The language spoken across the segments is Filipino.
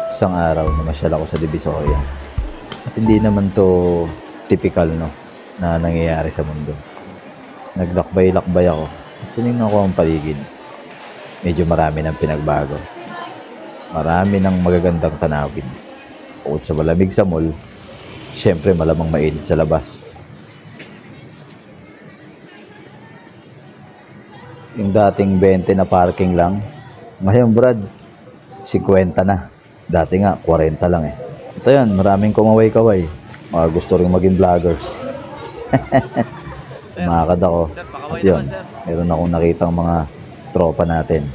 Isang araw namasyal ako sa Divisoria. At hindi naman to typical no na nangyayari sa mundo. Naglakbay-lakbay ako. Tinignan ko ang paligid. Medyo marami ng pinagbago. Marami ng magagandang tanawin. Bukod sa malamig sa mall, syempre malamang mainit sa labas. Yung dating 20 na parking lang, ngayon Brad, 50 na. Dati nga, 40 lang eh. Ito yan, maraming kumaway-kaway. Mga gusto rin maging vloggers. Makakad ako. At yun, meron akong nakitang mga tropa natin.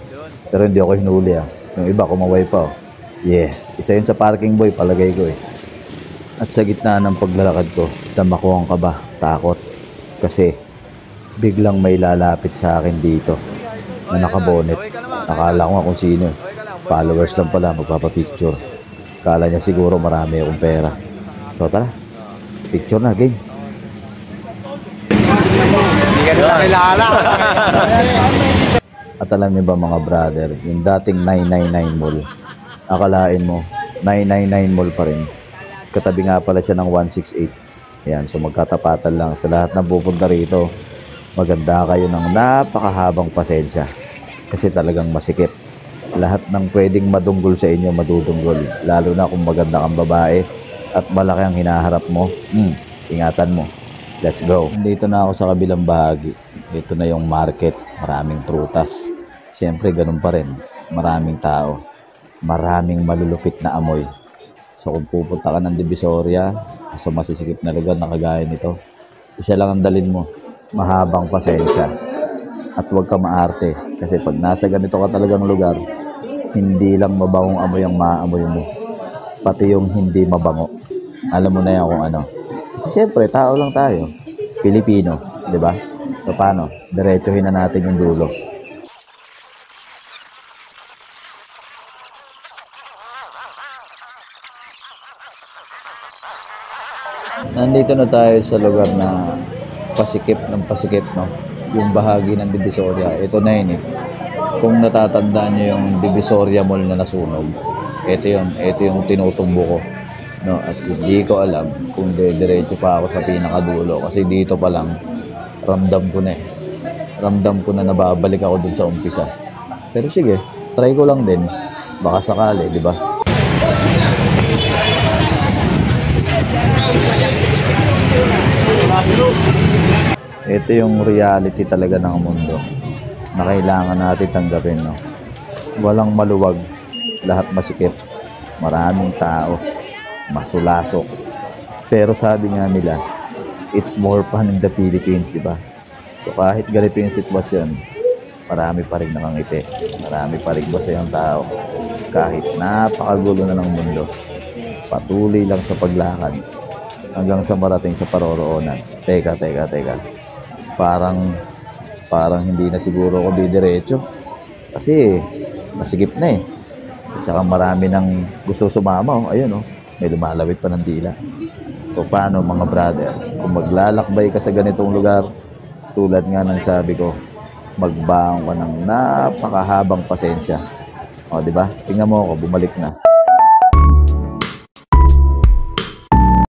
Pero hindi ako hinuli ah. Yung iba kumaway pa oh. Yeah, isa yun sa parking boy, palagay ko eh. At sa gitna ng paglalakad ko, dama ko ang kaba, takot. Kasi biglang may lalapit sa akin dito na nakabonet. Nakala ko nga kung sino eh. Followers lang pala, magpapapicture. Kala niya siguro marami akong pera. So tara, picture na, game. Hindi ka nila kilala. At alam niyo ba mga brother, yung dating 999 mall, akalain mo, 999 mall pa rin. Katabi nga pala siya ng 168. Ayan, so magkatapatan lang sa lahat na pupunta rito. Maganda kayo ng napakahabang pasensya. Kasi talagang masikip. Lahat ng pwedeng madunggol sa inyo, madudunggol. Lalo na kung maganda kang babae at malaki ang hinaharap mo. Ingatan mo. Let's go. Dito na ako sa kabilang bahagi. Ito na yung market. Maraming prutas. Siyempre, ganun pa rin. Maraming tao. Maraming malulupit na amoy. So kung pupunta ka ng Divisoria, sa masisikip na lugar na kagaya nito, isa lang ang dalin mo. Mahabang pasensya. At huwag ka maarte. Kasi pag nasa ganito ka talagang lugar, hindi lang mabangong amoy ang maamoy mo. Pati yung hindi mabango. Alam mo na yan kung ano. Kasi syempre, tao lang tayo. Pilipino, di ba? So paano? Diretsuhin na natin yung dulo. Nandito na tayo sa lugar na pasikip ng pasikip, no? Yung bahagi ng Divisoria. Ito na yun eh. Kung natatandaan nyo yung Divisoria Mall na nasunog, ito yun. Ito yung tinutumbo ko. No? At hindi ko alam kung diretso pa ako sa pinakadulo. Kasi dito pa lang, ramdam ko na eh. Ramdam ko na nababalik ako dun sa umpisa. Pero sige, try ko lang din. Baka sakali, di ba? Ito yung reality talaga ng mundo na kailangan natin tanggapin, no? Walang maluwag, lahat masikip, maraming tao, masulasok. Pero sabi nga nila, it's more fun in the Philippines, di ba? So kahit ganito yung sitwasyon, marami pa rin nakangiti, marami pa rin masayang tao. Kahit napakagulo na ng mundo, patuloy lang sa paglakad hanggang sa marating sa paroroonan. Teka. Parang hindi na siguro ako didiretso. Kasi masigip na eh. At saka marami nang gusto sumama. Oh. Ayun oh, may lumalawit pa ng dila. So paano mga brother? Kung maglalakbay ka sa ganitong lugar, tulad nga ng sabi ko, magbaon ka ng napakahabang pasensya. O, di ba? Tingnan mo ako, bumalik na.